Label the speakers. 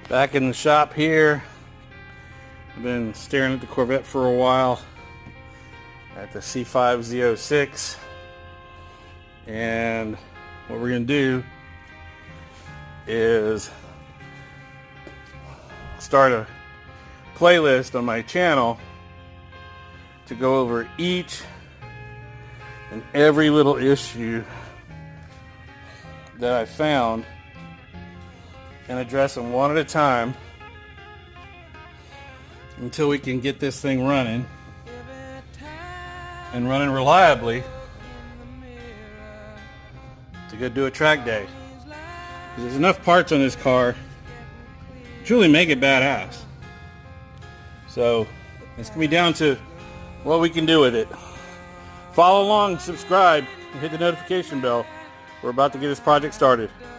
Speaker 1: Back in the shop here. I've been staring at the Corvette for a while, at the C5 Z06, and what we're going to do is start a playlist on my channel to go over each and every little issue that I found and address them one at a time until we can get this thing running and running reliably to go do a track day. There's enough parts on this car to truly make it badass. So it's going to be down to what we can do with it. Follow along, subscribe, and hit the notification bell. We're about to get this project started.